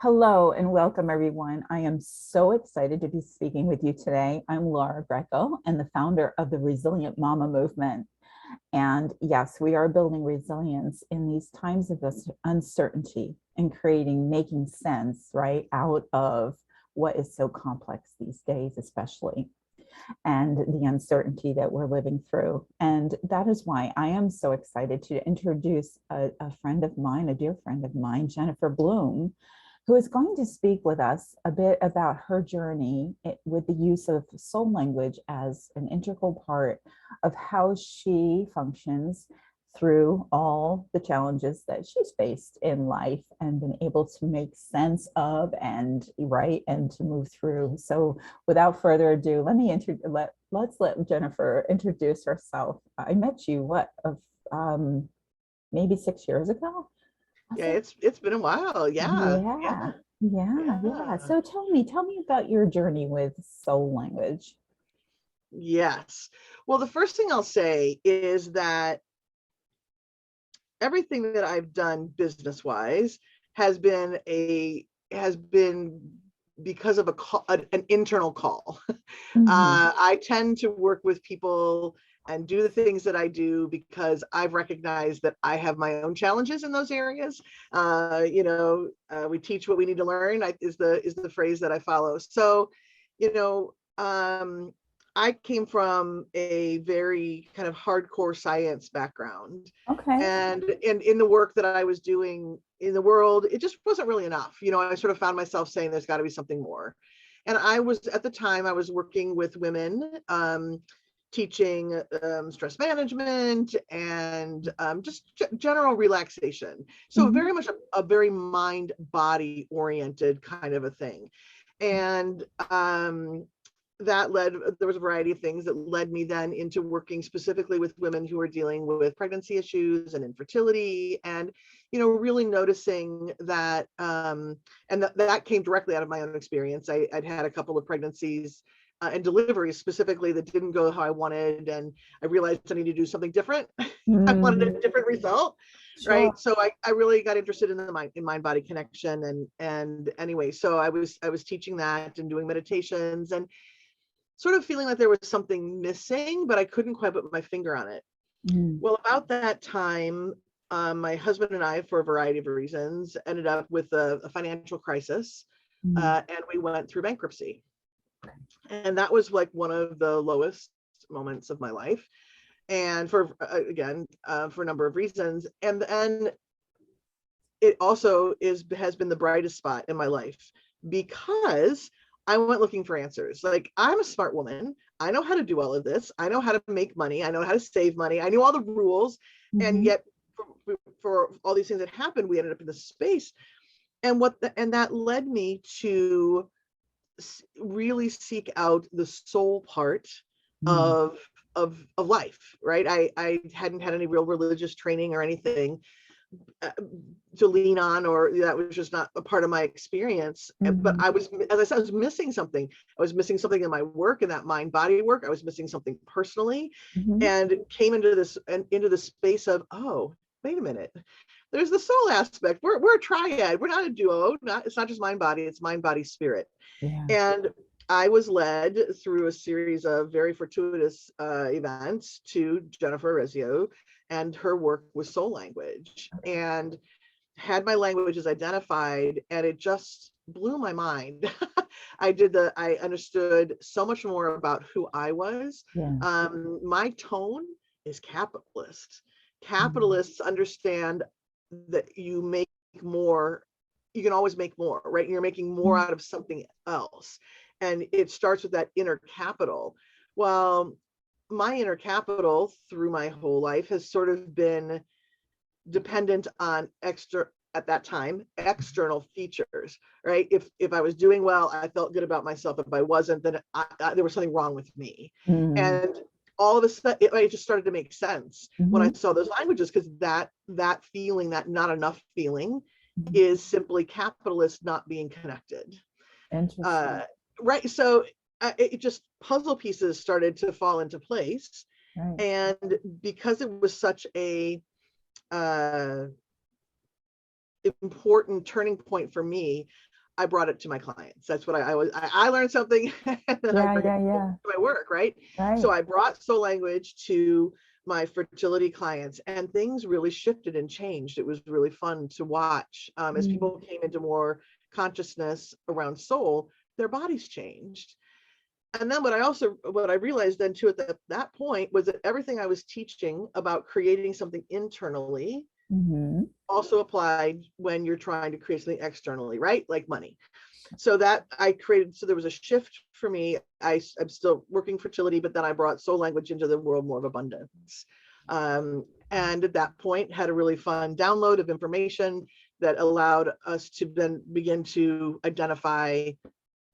Hello and welcome, everyone. I am so excited to be speaking with you today. I'm Laura Greco and the founder of the Resilient Mama Movement. And yes, we are building resilience in these times of uncertainty and making sense, right, out of what is so complex these days, especially, and the uncertainty that we're living through. And that is why I am so excited to introduce a friend of mine, a dear friend of mine, Jennifer Bloome, who is going to speak with us a bit about her journey with the use of soul language as an integral part of how she functions through all the challenges that she's faced in life and been able to make sense of and to move through. So without further ado, let's let Jennifer introduce herself. I met you um, maybe 6 years ago. Yeah, it's been a while. Yeah, Yeah, yeah, yeah. yeah. So tell me about your journey with soul language. Yes. Well, the first thing I'll say is that everything that I've done business-wise has been because of a call, an internal call. Hmm. I tend to work with people and do the things that I do because I've recognized that I have my own challenges in those areas. We teach what we need to learn, is the phrase that I follow. So, you know, I came from a very kind of hardcore science background, Okay. and in the work that I was doing in the world, it just wasn't really enough. I sort of found myself saying there's got to be something more. And I was, at the time, I was working with women, teaching stress management and just general relaxation. So Hmm. very much a very mind body oriented kind of a thing. And there was a variety of things that led me then into working specifically with women who are dealing with pregnancy issues and infertility, and really noticing that, that came directly out of my own experience. I'd had a couple of pregnancies and deliveries specifically that didn't go how I wanted, and I realized I needed to do something different. I wanted Hmm. a different result, Sure. right? So I really got interested in the mind body connection, and anyway, so I was teaching that and doing meditations and sort of feeling like there was something missing, but I couldn't quite put my finger on it. Mm. Well, about that time, my husband and I, for a variety of reasons, ended up with a financial crisis, Mm. and we went through bankruptcy. And that was like one of the lowest moments of my life. And for a number of reasons. And then it also has been the brightest spot in my life because I went looking for answers. Like, I'm a smart woman. I know how to do all of this. I know how to make money. I know how to save money. I knew all the rules. And Hmm. yet for all these things that happened, we ended up in this space. And that led me to really seek out the soul part Mm. of of life, right? I hadn't had any real religious training or anything uh, to lean on, or that was just not a part of my experience. But Hmm. I was, as I said, I was missing something. I was missing something in my work, in that mind body work. I was missing something personally, Hmm. and came into the space of, oh, wait a minute, there's the soul aspect. We're a triad. We're not a duo. It's not just mind body. It's mind body spirit. Yeah. And I was led through a series of very fortuitous events to Jennifer Rezio and her work with soul language, Okay. and had my languages identified, and it just blew my mind. I understood so much more about who I was. Yeah. My tone is capitalist. Mm. Capitalists understand that more, you can always make more, right? You're making more out of something else. And it starts with that inner capital. Well, my inner capital through my whole life has sort of been dependent on at that time external features, right? If I was doing well, I felt good about myself. If I wasn't, then there was something wrong with me. Mm. And all of a sudden it just started to make sense when I Hmm. saw those languages, because that feeling, that not enough feeling, Hmm. is simply capitalist not being connected. uh, Interesting. right. So it just, puzzle pieces started to fall into place. Right. And because it was such a uh, important turning point for me, I brought it to my clients. That's what I learned something and then I bring it to my work, right? So I brought soul language to my fertility clients, and things really shifted and changed. It was really fun to watch as people came into more consciousness around soul, their bodies changed. And then what I realized then too at that point was that everything I was teaching about creating something internally also applied when you're trying to create something externally, right? Like money. So that I created, so there was a shift for me. I'm still working fertility, but then I brought soul language into the world more of abundance. And at that point had a really fun download of information that allowed us to then begin to identify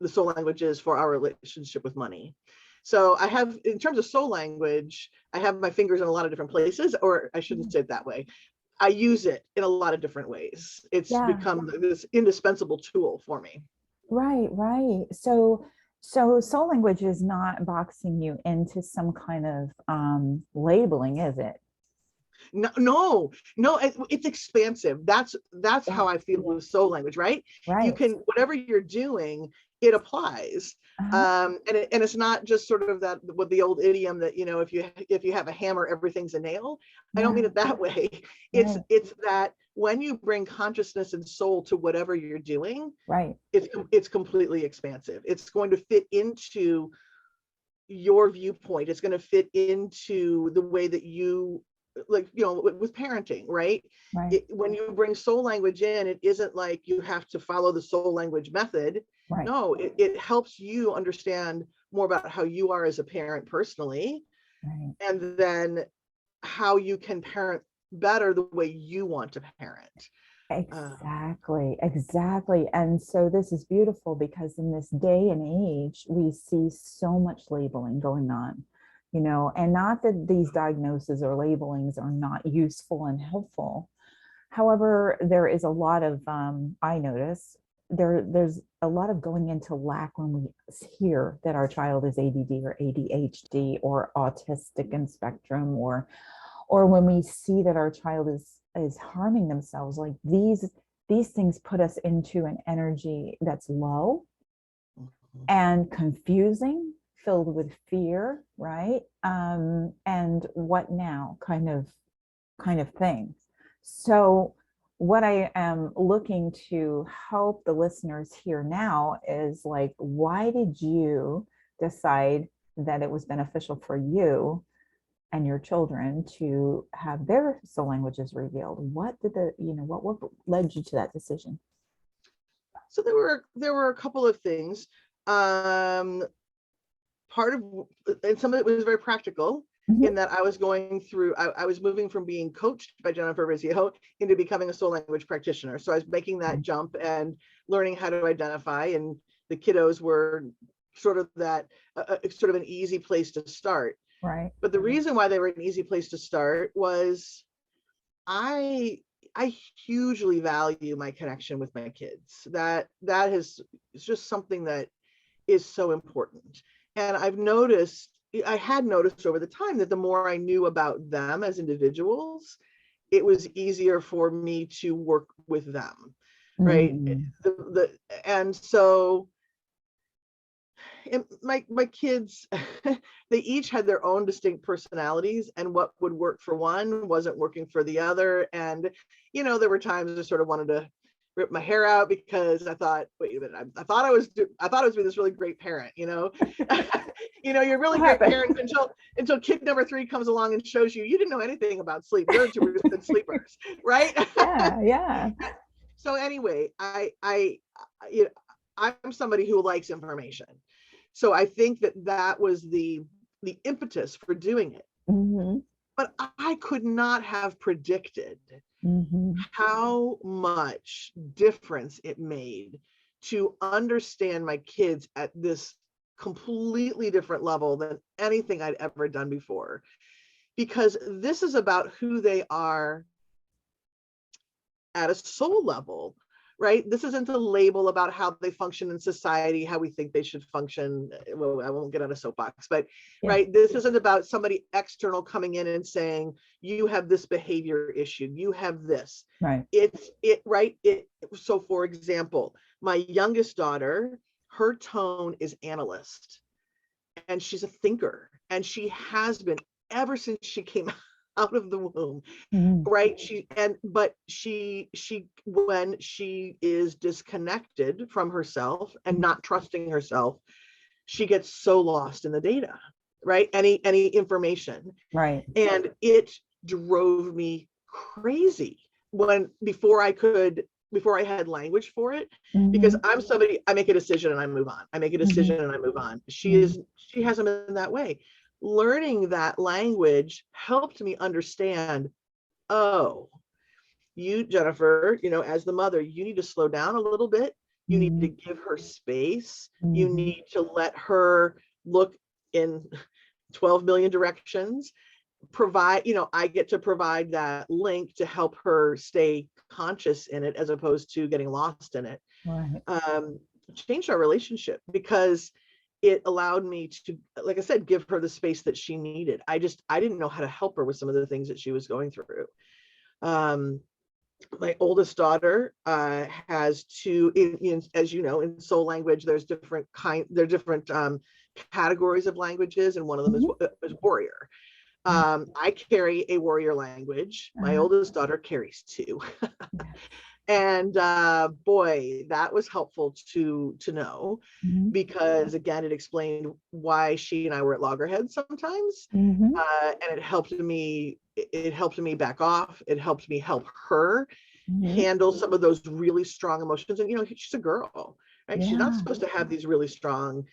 the soul languages for our relationship with money. So I have, in terms of soul language, I have my fingers in a lot of different places, or I shouldn't say it that way. I use it in a lot of different ways. It's become this indispensable tool for me. Right, right. So soul language is not boxing you into some kind of labeling, is it? No, it's expansive. That's how I feel with soul language, right? You can, whatever you're doing, it applies. And it's not just sort of that, with the old idiom that, you know, if you have a hammer, everything's a nail. I don't mean it that way. It's that when you bring consciousness and soul to whatever you're doing, it's completely expansive. It's going to fit into your viewpoint. It's going to fit into the way that you, like, you know, with parenting, right? When you bring soul language in, it isn't like you have to follow the soul language method. No, it helps you understand more about how you are as a parent personally, and then how you can parent better the way you want to parent. Exactly. And so this is beautiful, because in this day and age, we see so much labeling going on, you know, and not that these diagnoses or labelings are not useful and helpful. However, there is a lot of, I notice, there's a lot of going into lack when we hear that our child is ADD or ADHD or autistic in spectrum, or when we see that our child is harming themselves. Like these things put us into an energy that's low and confusing, filled with fear, right? And what now kind of thing. So what I am looking to help the listeners here now is, like, why did you decide that it was beneficial for you and your children to have their soul languages revealed? What did what led you to that decision? So there were a couple of things. Part of, and some of it was very practical, in that I was going through, I was moving from being coached by Jennifer Bloome into becoming a soul language practitioner. So I was making that jump and learning how to identify, and the kiddos were sort of that, sort of an easy place to start. But the reason why they were an easy place to start was I hugely value my connection with my kids. That is just something that is so important. And I had noticed over the time that the more I knew about them as individuals, it was easier for me to work with them, right? And so my kids, they each had their own distinct personalities, and what would work for one wasn't working for the other. And, you know, there were times I sort of wanted to rip my hair out, because I thought, wait a minute, I thought I was being this really great parent, you know. You know, you're a really great parent until kid number 3 comes along and shows you didn't know anything about sleep. You're two good sleepers, right? Yeah. So anyway, I'm somebody who likes information. So I think that was the impetus for doing it. But I could not have predicted how much difference it made to understand my kids at this completely different level than anything I'd ever done before. Because this is about who they are at a soul level, right? This isn't a label about how they function in society, how we think they should function. Well, I won't get on a soapbox, but Yeah. right, this isn't about somebody external coming in and saying, you have this behavior issue, you have this. Right. So for example, my youngest daughter, her tone is analyst, and she's a thinker, and she has been ever since she came out of the womb. Mhm. Right. But she when she is disconnected from herself and not trusting herself, she gets so lost in the data, right? Any information. Right. And it drove me crazy before I had language for it, because Mhm. I'm somebody, I make a decision and I move on. I make a decision and I move on. Mhm. She hasn't been that way. Learning that language helped me understand, oh, you, Jennifer, as the mother, you need to slow down a little bit. You need to Mhm. give her space. You Mhm. need to let her look in 12 million directions. I get to provide that link to help her stay conscious in it as opposed to getting lost in it. Right. Changed our relationship because it allowed me to, like I said, give her the space that she needed. I didn't know how to help her with some of the things that she was going through. My oldest daughter has two, as you know, in soul language, there are different categories of languages, and one of them Mhm. is warrior. Mhm. I carry a warrior language. My Uh-huh. oldest daughter carries two. Yeah. And boy, that was helpful to know, Mhm. because again, it explained why she and I were at loggerheads sometimes. Mhm. And it helped me back off. It helped me help her Mhm. handle some of those really strong emotions. And she's a girl, right? She's not Yeah. supposed to have these really strong,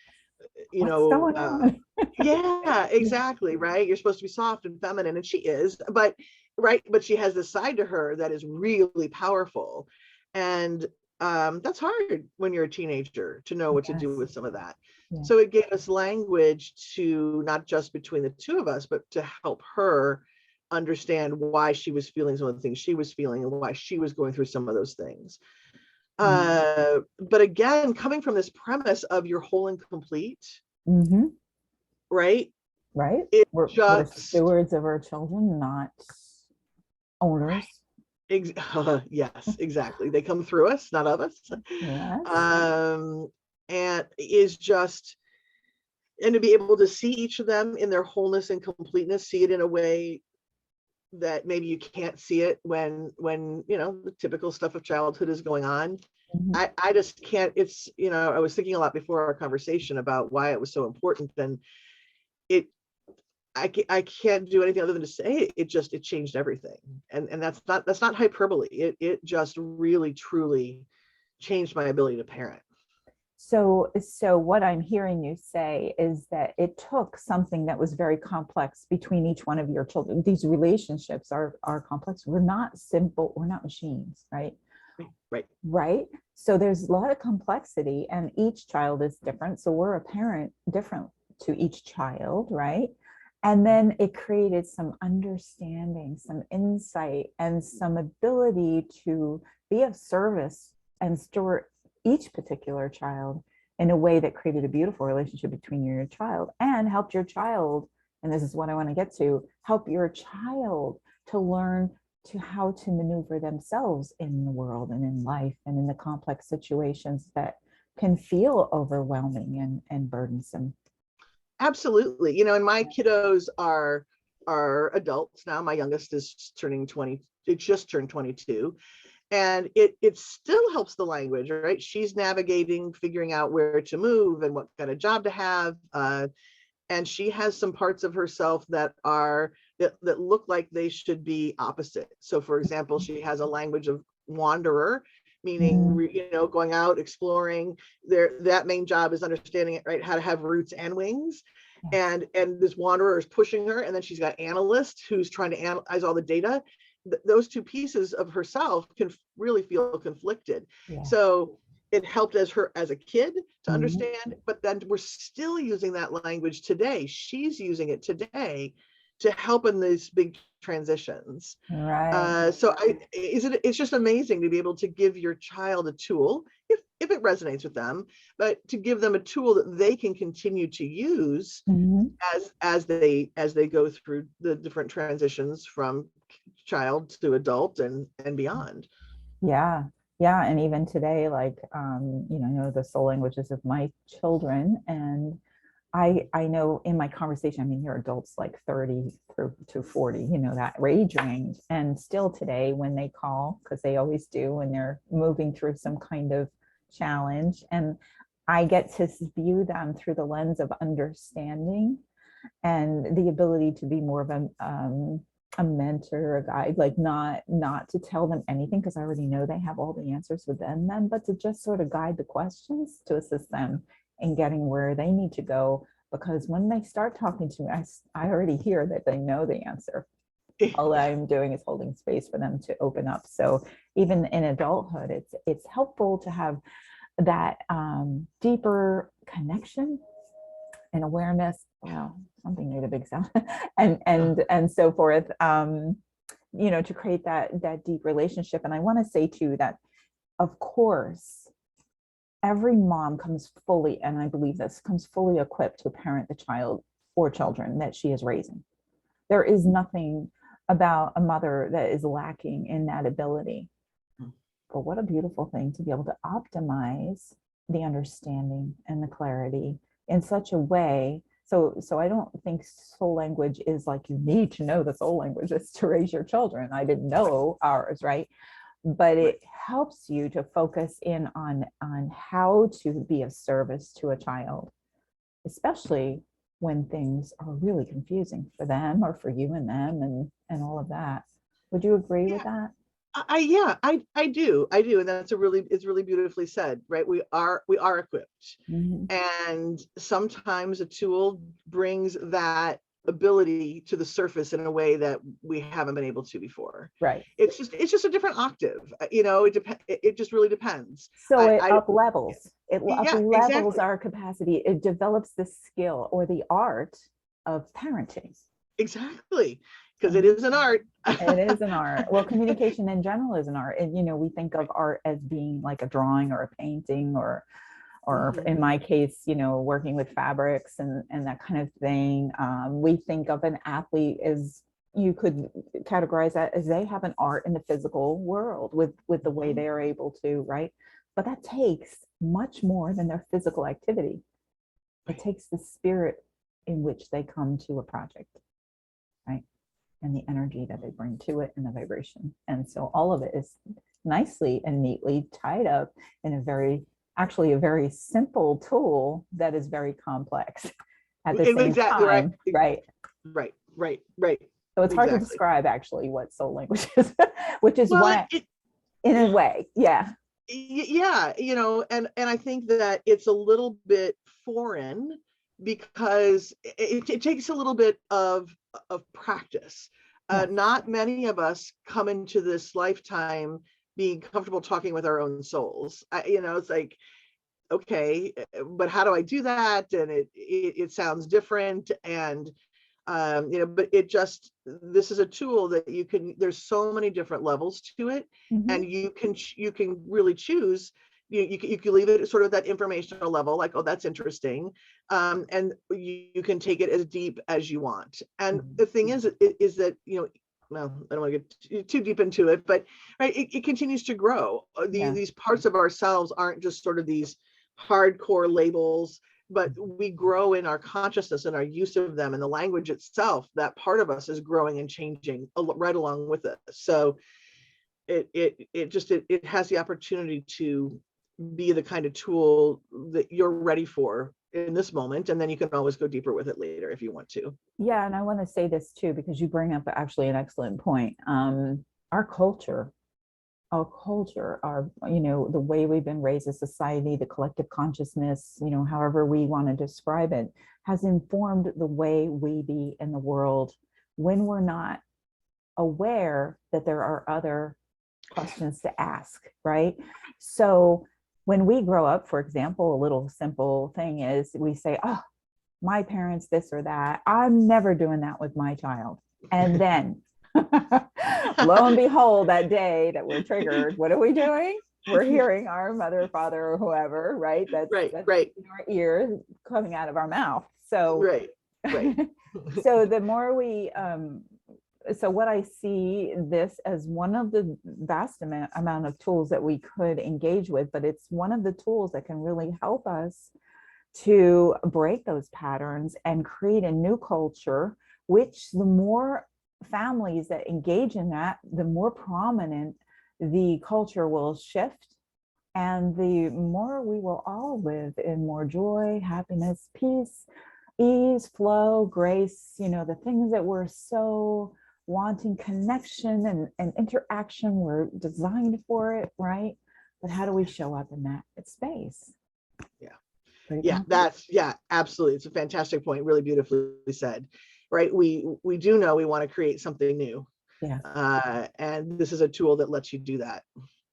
you What's know going on? yeah, Yeah. exactly, right? You're supposed to be soft and feminine, and she is, but right, but she has this side to her that is really powerful. And that's hard when you're a teenager to know what to do Yes. with some of that. Yeah. So it gave us language to, not just between the two of us, but to help her understand why she was feeling some of the things she was feeling and why she was going through some of those things. But again, coming from this premise of you're whole and complete, Mm-hmm. right? Right. It We're just, stewards of our children, not owners. yes, exactly. They come through us, not of us. Yes. Um, and is just, and to be able to see each of them in their wholeness and completeness, see it in a way that maybe you can't see it when the typical stuff of childhood is going on. Mhm. I just can't. I was thinking a lot before our conversation about why it was so important, and it I can't do anything other than to say it changed everything. And that's not hyperbole. It just really truly changed my ability to parent. So what I'm hearing you say is that it took something that was very complex between each one of your children. These relationships are complex. We're not simple. We're not machines, right? Right. Right. So there's a lot of complexity, and each child is different. So we're a parent different to each child, right? And then it created some understanding, some insight, and some ability to be of service and store each particular child in a way that created a beautiful relationship between you and your child, and helped your child. And this is what I want to get to, help your child to learn to how to maneuver themselves in the world and in life and in the complex situations that can feel overwhelming and burdensome. Absolutely. And my kiddos are adults now. My youngest is turning 20. It just turned 22. And it still helps the language, right? She's navigating, figuring out where to move and what kind of job to have. And she has some parts of herself that look like they should be opposite. So for example, she has a language of wanderer, meaning Mm, going out exploring. That main job is understanding it, right, how to have roots and wings. yes. And this wanderer is pushing her, and then she's got analyst who's trying to analyze all the data. Those two pieces of herself can really feel conflicted. Yeah. So it helped her as a kid to Mhm. understand, but then we're still using that language today. She's using it today to help in these big transitions. Right. So it's just amazing to be able to give your child a tool, if it resonates with them, but to give them a tool that they can continue to use Mhm. as they go through the different transitions from child to adult and beyond. Yeah. Yeah. And even today, like, you know, the soul languages of my children. And I know in my conversation, I mean, you're adults like 30 through to 40, you know, that age range. And still today, when they call, because they always do when they're moving through some kind of challenge, and I get to view them through the lens of understanding and the ability to be more of a mentor, a guide, like not to tell them anything because I already know they have all the answers within them, but to just sort of guide the questions to assist them in getting where they need to go. Because when they start talking to me, I already hear that they know the answer. All Yeah. I'm doing is holding space for them to open up. So even in adulthood, it's helpful to have that deeper connection and awareness. Wow, something made a big sound, and so forth. You know, to create that deep relationship. And I want to say too that, of course, every mom comes fully, and I believe this, comes fully equipped to parent the child or children that she is raising. There is nothing about a mother that is lacking in that ability. But what a beautiful thing to be able to optimize the understanding and the clarity in such a way. So I don't think soul language is like you need to know the soul languages to raise your children. I didn't know ours, right? But Right. it helps you to focus in on how to be of service to a child, especially when things are really confusing for them or for you and them and all of that. Would you agree with Yeah. that? Yeah, I do, and it's really beautifully said, right? We are equipped, Mhm. and sometimes a tool brings that ability to the surface in a way that we haven't been able to before. Right. It's just a different octave, you know. It just really depends. So it I up levels. It up Yeah, levels exactly. our capacity. It develops the skill or the art of parenting. Exactly, because it Mhm. is an art. It is an art. Well, communication in general is an art. And you know, we think of Right. art as being like a drawing or a painting or Mhm. in my case, you know, working with fabrics and that kind of thing. We think of an athlete as, you could categorize that as they have an art in the physical world with the way Mhm. they are able to, right? But that takes much more than their physical activity. It Right. takes the spirit in which they come to a project, right? And the energy that they bring to it and the vibration. And so all of it is nicely and neatly tied up in actually a very simple tool that is very complex at the same Exactly right. time, right? Right. Right. Right. So it's hard to Exactly. describe actually what soul language is, which is Well, why, in a way, yeah. yeah, and I think that it's a little bit foreign because it takes a little bit of practice. Yes. Not many of us come into this lifetime being comfortable talking with our own souls. It's like, okay, but how do I do that? And it sounds different, and but this is a tool that there's so many different levels to it, Mhm. and you can really choose. You can leave it at sort of that informational level, like, oh, that's interesting, and you can take it as deep as you want. And Mhm. the thing is that, well, I don't want to get too deep into it, but right, it continues to grow. Yeah. These parts of ourselves aren't just sort of these hardcore labels, but we grow in our consciousness and our use of them, and the language itself, that part of us is growing and changing right along with it. So it has the opportunity to be the kind of tool that you're ready for in this moment, and then you can always go deeper with it later if you want to. Yeah, and I want to say this too, because you bring up actually an excellent point. Our culture, our, you know, the way we've been raised as society, the collective consciousness, you know, however we want to describe it, has informed the way we be in the world when we're not aware that there are other questions to ask, right? So when we grow up, for example, a little simple thing is we say, oh, my parents, this or that. I'm never doing that with my child. And then Lo and behold, that day that we're triggered, what are we doing? We're hearing our mother, father, or whoever, right? Right, That's right, in our ear coming out of our mouth. So, right, right. so the more we, so what I see this as one of the vast amount of tools that we could engage with, but it's one of the tools that can really help us to break those patterns and create a new culture, which the more families that engage in that, the more prominent the culture will shift, and the more we will all live in more joy, happiness, peace, ease, flow, grace, the things that we're so wanting, connection and interaction, we're designed for it, right? But how do we show up in that space? Yeah. Pretty Yeah, absolutely. It's a fantastic point. Really beautifully said, right? We do know we want to create something new. Yeah. And this is a tool that lets you do that.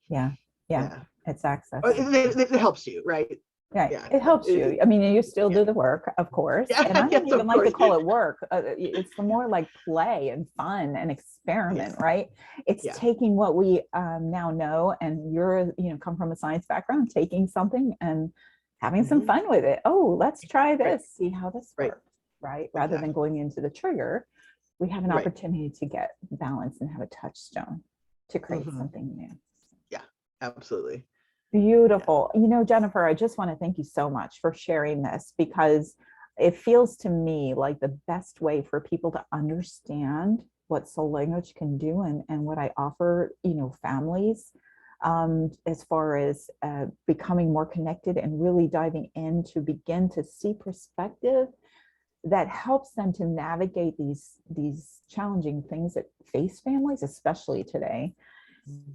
Yeah. Yeah. It's access. It helps you, right? Right. Yeah. It helps you. I mean, you still do the work, of course. Yeah. And I don't Yes, even of like to course. call it work. It's the more like play and fun and experiment, right? It's taking what we now know, and you're, come from a science background, taking something and having some fun with it. Oh, let's try this, see how this works, right? Rather than going into the trigger, we have an opportunity to get balance and have a touchstone to create something new. Yeah, absolutely. Beautiful. Jennifer, I just want to thank you so much for sharing this, because it feels to me like the best way for people to understand what soul language can do, and what I offer, families, as far as becoming more connected and really diving in to begin to see perspective that helps them to navigate these challenging things that face families, especially today,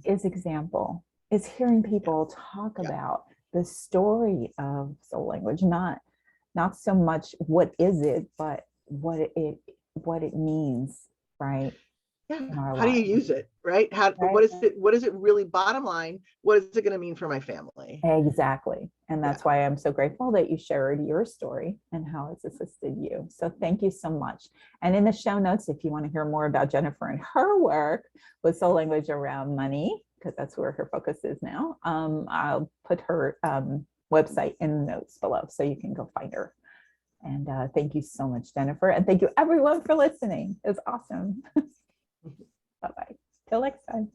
is hearing people talk about the story of soul language, not so much what is it, but what it means, right? Yeah. In our How do you lives. use it, right? Right? What is it really, bottom line? What is it going to mean for my family? Exactly. And that's why I'm so grateful that you shared your story and how it's assisted you. So thank you so much. And in the show notes, if you want to hear more about Jennifer and her work with soul language around money, because that's where her focus is now, I'll put her website in the notes below so you can go find her. And thank you so much, Jennifer. And thank you everyone for listening. It was awesome. Bye-bye. Till next time.